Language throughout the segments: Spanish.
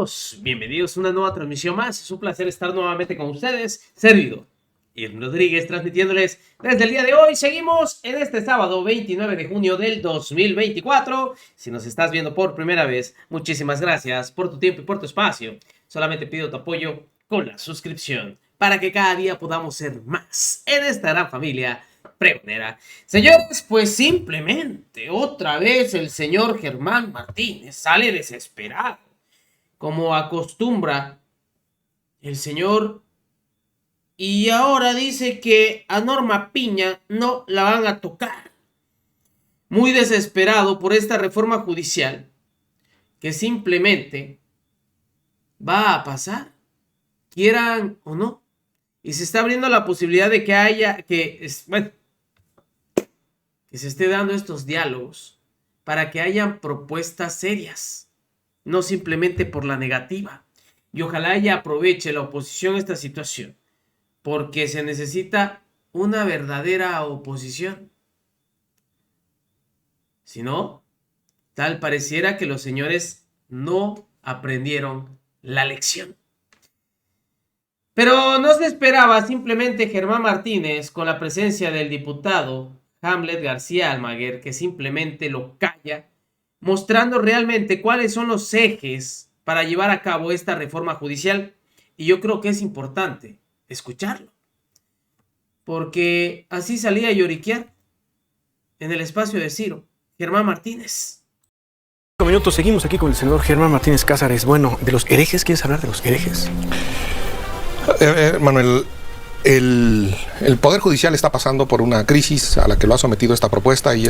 compañeros, bienvenidos a una nueva transmisión más. Es un placer estar nuevamente con ustedes, servidor Irving Rodríguez, transmitiéndoles desde el día de hoy. Seguimos en este sábado 29 de junio del 2024. Si nos estás viendo por primera vez, muchísimas gracias por tu tiempo y por tu espacio. Solamente pido tu apoyo con la suscripción para que cada día podamos ser más en esta gran familia pregonera. Señores, pues simplemente otra vez el señor Germán Martínez sale desesperado, como acostumbra el señor, y ahora dice que a Norma Piña no la van a tocar. Muy desesperado por esta reforma judicial que simplemente va a pasar, quieran o no, y se está abriendo la posibilidad de que haya, que se esté dando estos diálogos para que hayan propuestas serias, no simplemente por la negativa. Y ojalá ella aproveche la oposición esta situación, porque se necesita una verdadera oposición. Si no, tal pareciera que los señores no aprendieron la lección. Pero no se esperaba simplemente Germán Martínez con la presencia del diputado Hamlet García Almaguer, que simplemente lo calla, mostrando realmente cuáles son los ejes para llevar a cabo esta reforma judicial. Y yo creo que es importante escucharlo, porque así salía a lloriquear en el espacio de Ciro, Germán Martínez. 5 minutos, seguimos aquí con el senador Germán Martínez Cázares. Bueno, de los herejes, ¿quieres hablar de los herejes? Manuel, el Poder Judicial está pasando por una crisis a la que lo ha sometido esta propuesta y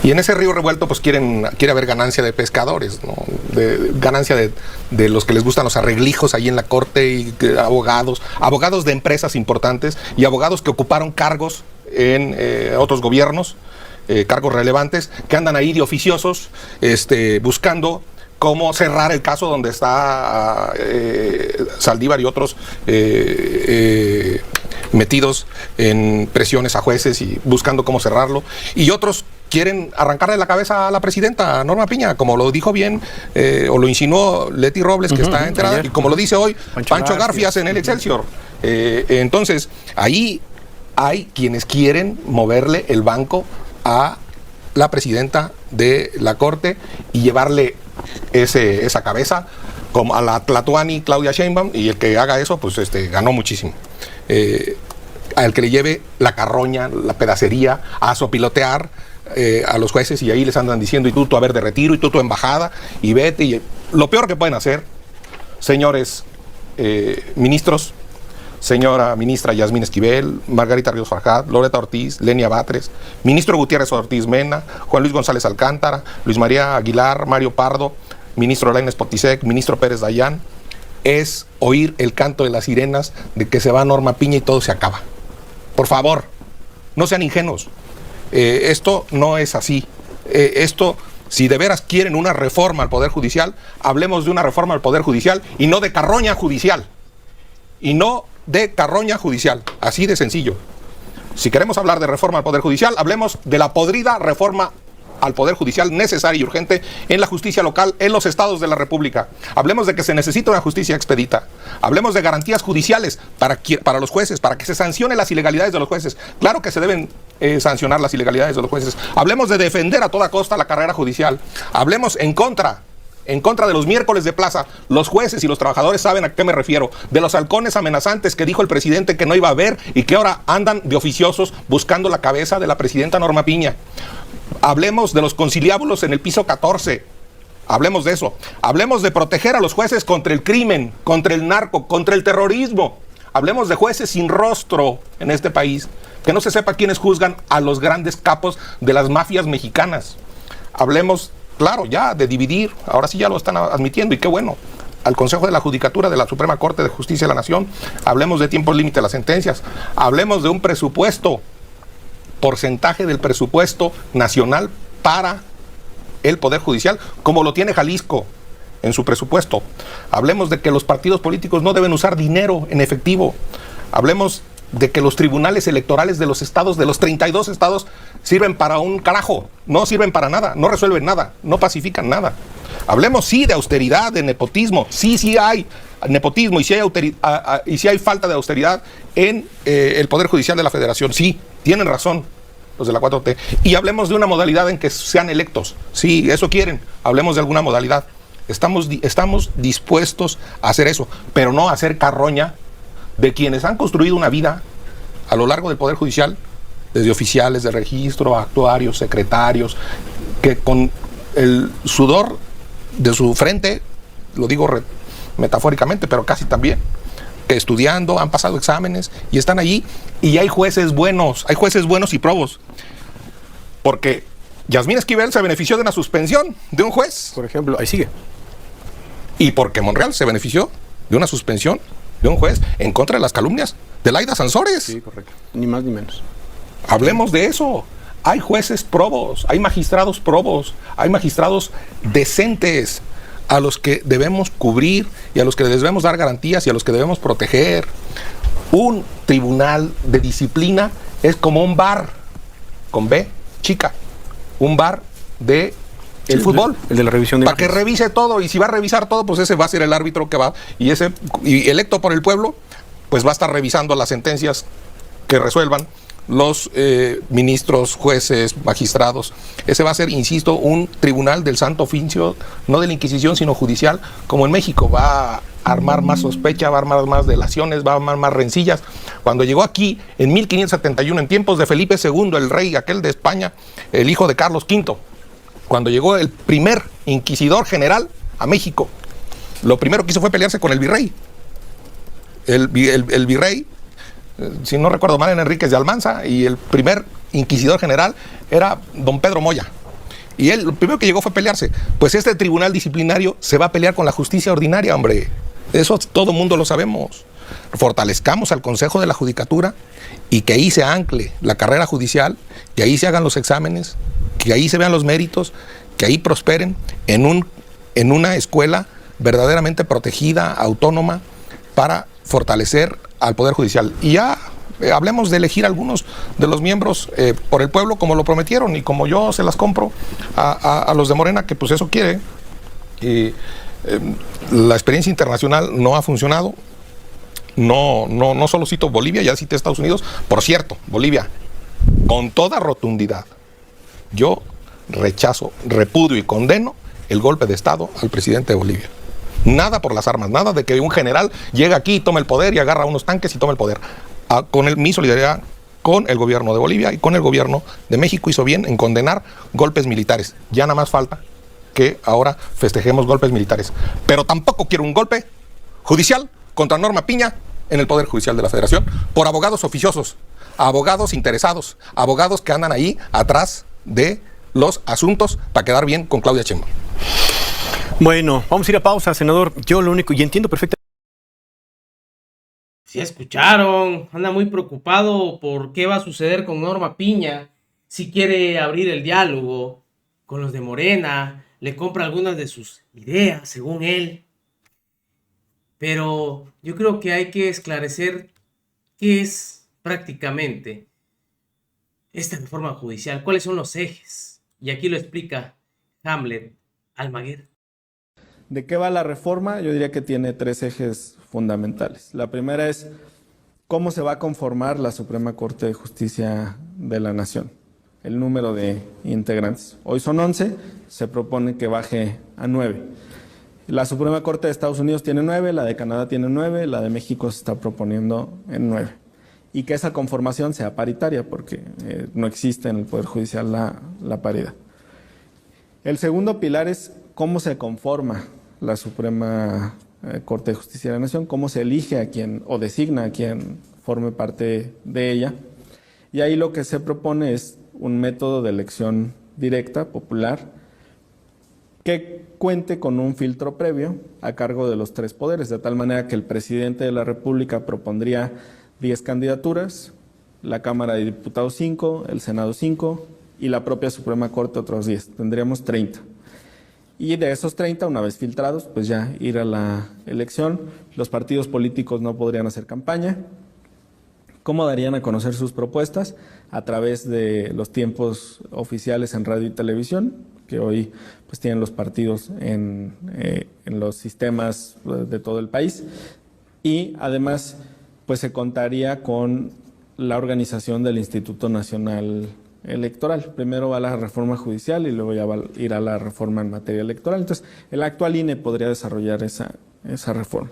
y en ese río revuelto pues quiere haber ganancia de pescadores, ¿no? Ganancia de los que les gustan los arreglijos ahí en la corte, y abogados de empresas importantes y abogados que ocuparon cargos en otros gobiernos, cargos relevantes, que andan ahí de oficiosos buscando cómo cerrar el caso donde está Saldívar y otros metidos en presiones a jueces y buscando cómo cerrarlo. Y otros quieren arrancarle la cabeza a la presidenta Norma Piña, como lo dijo bien, o lo insinuó Leti Robles, que está enterada, y como lo dice hoy Pancho Garfias en el Excelsior. Entonces, ahí hay quienes quieren moverle el banco a la presidenta de la Corte y llevarle esa cabeza como a la Tlatuani Claudia Sheinbaum, y el que haga eso pues ganó muchísimo. Al que le lleve la carroña, la pedacería, a sopilotear a los jueces, y ahí les andan diciendo, y tú a ver de retiro, y tú tu embajada, y vete. Y lo peor que pueden hacer, señores ministros, señora ministra Yasmín Esquivel, Margarita Ríos Farjat, Loreta Ortiz, Lenia Batres, ministro Gutiérrez Ortiz Mena, Juan Luis González Alcántara, Luis María Aguilar, Mario Pardo, ministro Lainez Potisek, ministro Pérez Dayán, es oír el canto de las sirenas de que se va Norma Piña y todo se acaba. Por favor, no sean ingenuos. Esto no es así. Si de veras quieren una reforma al Poder Judicial, hablemos de una reforma al Poder Judicial y no de carroña judicial. Así de sencillo. Si queremos hablar de reforma al Poder Judicial, hablemos de la podrida reforma al Poder Judicial necesaria y urgente en la justicia local en los estados de la República. Hablemos de que se necesita una justicia expedita. Hablemos de garantías judiciales para los jueces, para que se sancione las ilegalidades de los jueces. Claro que se deben sancionar las ilegalidades de los jueces. Hablemos de defender a toda costa la carrera judicial. Hablemos en contra de los miércoles de plaza. Los jueces y los trabajadores saben a qué me refiero. De los halcones amenazantes que dijo el presidente que no iba a haber y que ahora andan de oficiosos buscando la cabeza de la presidenta Norma Piña. Hablemos de los conciliábulos en el piso 14. Hablemos de eso. Hablemos de proteger a los jueces contra el crimen, contra el narco, contra el terrorismo. Hablemos de jueces sin rostro en este país. Que no se sepa quiénes juzgan a los grandes capos de las mafias mexicanas. Hablemos, claro, ya de dividir. Ahora sí ya lo están admitiendo, y qué bueno. Al Consejo de la Judicatura de la Suprema Corte de Justicia de la Nación. Hablemos de tiempos límite de las sentencias. Hablemos de un presupuesto, porcentaje del presupuesto nacional para el Poder Judicial, como lo tiene Jalisco en su presupuesto. Hablemos de que los partidos políticos no deben usar dinero en efectivo. Hablemos de que los tribunales electorales de los estados, de los 32 estados, sirven para un carajo, no sirven para nada, no resuelven nada, no pacifican nada. Hablemos sí de austeridad, de nepotismo. Sí hay nepotismo y sí hay falta de austeridad en el Poder Judicial de la Federación. Sí, tienen razón los de la 4T. Y hablemos de una modalidad en que sean electos. Sí, eso quieren. Hablemos de alguna modalidad. Estamos dispuestos a hacer eso, pero no a hacer carroña de quienes han construido una vida a lo largo del Poder Judicial, desde oficiales de registro, actuarios, secretarios, que con el sudor de su frente, lo digo metafóricamente, pero casi también, que estudiando, han pasado exámenes y están allí, y hay jueces buenos y probos. Porque Yasmín Esquivel se benefició de una suspensión de un juez. Por ejemplo, ahí sigue. Y porque Monreal se benefició de una suspensión de un juez en contra de las calumnias de Laida Sansores. Sí, correcto. Ni más ni menos. Hablemos de eso. Hay jueces probos, hay magistrados probos, hay magistrados decentes a los que debemos cubrir y a los que debemos dar garantías y a los que debemos proteger. Un tribunal de disciplina es como un bar, con B, chica, un bar de el fútbol. El de la revisión de para que revise todo, y si va a revisar todo, pues ese va a ser el árbitro que va, y electo por el pueblo, pues va a estar revisando las sentencias que resuelvan los ministros, jueces, magistrados. Ese va a ser, insisto, un tribunal del santo oficio, no de la Inquisición, sino judicial, como en México. Va a armar más sospecha, va a armar más delaciones, va a armar más rencillas. Cuando llegó aquí, en 1571, en tiempos de Felipe II, el rey aquel de España, el hijo de Carlos V, cuando llegó el primer inquisidor general a México, lo primero que hizo fue pelearse con el virrey. El virrey, si no recuerdo mal, en Enríquez de Almanza, y el primer inquisidor general era don Pedro Moya. Y él, lo primero que llegó fue pelearse. Pues este tribunal disciplinario se va a pelear con la justicia ordinaria, hombre. Eso todo el mundo lo sabemos. Fortalezcamos al Consejo de la Judicatura y que ahí se ancle la carrera judicial, que ahí se hagan los exámenes, que ahí se vean los méritos, que ahí prosperen en una escuela verdaderamente protegida, autónoma, para fortalecer al Poder Judicial. Y ya hablemos de elegir algunos de los miembros por el pueblo, como lo prometieron y como yo se las compro a los de Morena, que pues eso quiere. La experiencia internacional no ha funcionado. No solo cito Bolivia, ya cité Estados Unidos. Por cierto, Bolivia, con toda rotundidad, yo rechazo, repudio y condeno el golpe de Estado al presidente de Bolivia. Nada por las armas, nada de que un general llegue aquí y tome el poder y agarra unos tanques y tome el poder. Mi solidaridad con el gobierno de Bolivia y con el gobierno de México hizo bien en condenar golpes militares. Ya nada más falta que ahora festejemos golpes militares. Pero tampoco quiero un golpe judicial contra Norma Piña en el Poder Judicial de la Federación por abogados oficiosos, abogados interesados, abogados que andan ahí atrás de los asuntos para quedar bien con Claudia Sheinbaum. Bueno, vamos a ir a pausa, senador. Yo lo único, y entiendo perfectamente. Si escucharon, anda muy preocupado por qué va a suceder con Norma Piña, si quiere abrir el diálogo con los de Morena, le compra algunas de sus ideas, según él. Pero yo creo que hay que esclarecer qué es prácticamente esta reforma judicial, cuáles son los ejes. Y aquí lo explica Hamlet Almaguer. ¿De qué va la reforma? Yo diría que tiene tres ejes fundamentales. La primera es cómo se va a conformar la Suprema Corte de Justicia de la Nación, el número de integrantes. Hoy son 11, se propone que baje a 9. La Suprema Corte de Estados Unidos tiene 9, la de Canadá tiene 9, la de México se está proponiendo en 9. Y que esa conformación sea paritaria, porque no existe en el Poder Judicial la paridad. El segundo pilar es cómo se conforma la Suprema Corte de Justicia de la Nación, cómo se elige a quien o designa a quien forme parte de ella. Y ahí lo que se propone es un método de elección directa, popular, que cuente con un filtro previo a cargo de los tres poderes, de tal manera que el presidente de la República propondría 10 candidaturas, la Cámara de Diputados 5, el Senado 5 y la propia Suprema Corte otros 10. Tendríamos 30. Y de esos 30, una vez filtrados, pues ya ir a la elección. Los partidos políticos no podrían hacer campaña. ¿Cómo darían a conocer sus propuestas? A través de los tiempos oficiales en radio y televisión, que hoy pues tienen los partidos en los sistemas de todo el país. Y además pues se contaría con la organización del Instituto Nacional Electoral. Primero va la reforma judicial y luego ya va a ir a la reforma en materia electoral. Entonces el actual INE podría desarrollar esa reforma.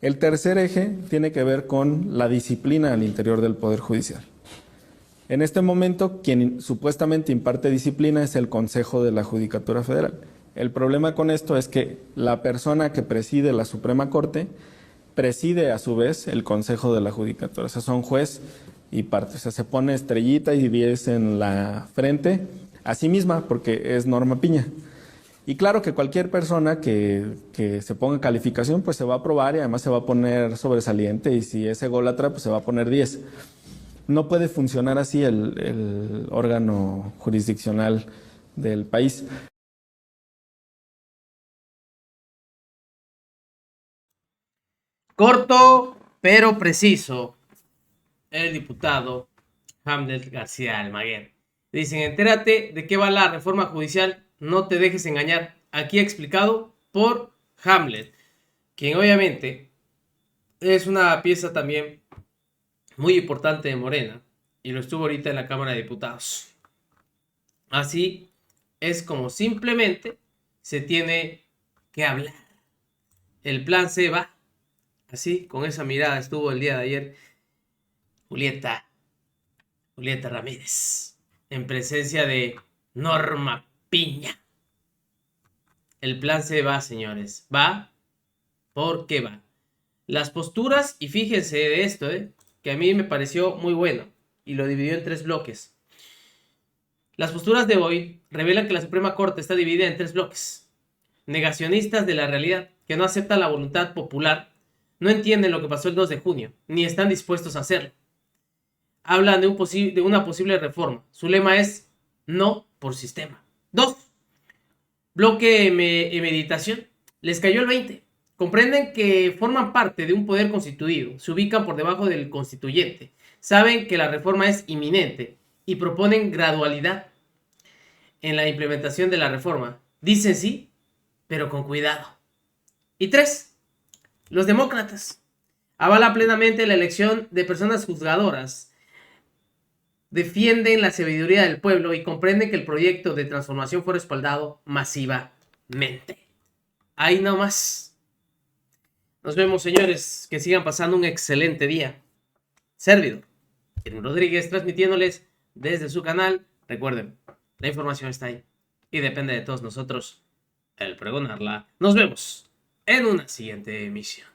El tercer eje tiene que ver con la disciplina al interior del Poder Judicial. En este momento, quien supuestamente imparte disciplina es el Consejo de la Judicatura Federal. El problema con esto es que la persona que preside la Suprema Corte preside a su vez el Consejo de la Judicatura. O sea, son juez y parte. O sea, se pone estrellita y 10 en la frente a sí misma porque es Norma Piña. Y claro que cualquier persona que se ponga calificación, pues se va a aprobar y además se va a poner sobresaliente, y si es ególatra, pues se va a poner 10. No puede funcionar así el órgano jurisdiccional del país. Corto, pero preciso. El diputado Hamlet García Almaguer. Dicen, entérate de qué va la reforma judicial, no te dejes engañar. Aquí explicado por Hamlet, quien obviamente es una pieza también muy importante de Morena y lo estuvo ahorita en la Cámara de Diputados. Así es como simplemente se tiene que hablar. El plan se va. Así, con esa mirada estuvo el día de ayer Julieta Ramírez, en presencia de Norma Piña. El plan se va, señores. Va porque va. Las posturas, y fíjense de esto, que a mí me pareció muy bueno, y lo dividió en 3 bloques. Las posturas de hoy revelan que la Suprema Corte está dividida en 3 bloques. Negacionistas de la realidad, que no aceptan la voluntad popular, no entienden lo que pasó el 2 de junio, ni están dispuestos a hacerlo. Hablan de una posible reforma. Su lema es no por sistema. 2. Bloque en meditación. Les cayó el 20. Comprenden que forman parte de un poder constituido. Se ubican por debajo del constituyente. Saben que la reforma es inminente y proponen gradualidad en la implementación de la reforma. Dicen sí, pero con cuidado. Y 3. Los demócratas. Avalan plenamente la elección de personas juzgadoras. Defienden la sabiduría del pueblo y comprenden que el proyecto de transformación fue respaldado masivamente. Ahí nomás. Nos vemos, señores. Que sigan pasando un excelente día. Servidor Irving Rodríguez, transmitiéndoles desde su canal. Recuerden, la información está ahí y depende de todos nosotros el pregonarla. Nos vemos en una siguiente emisión.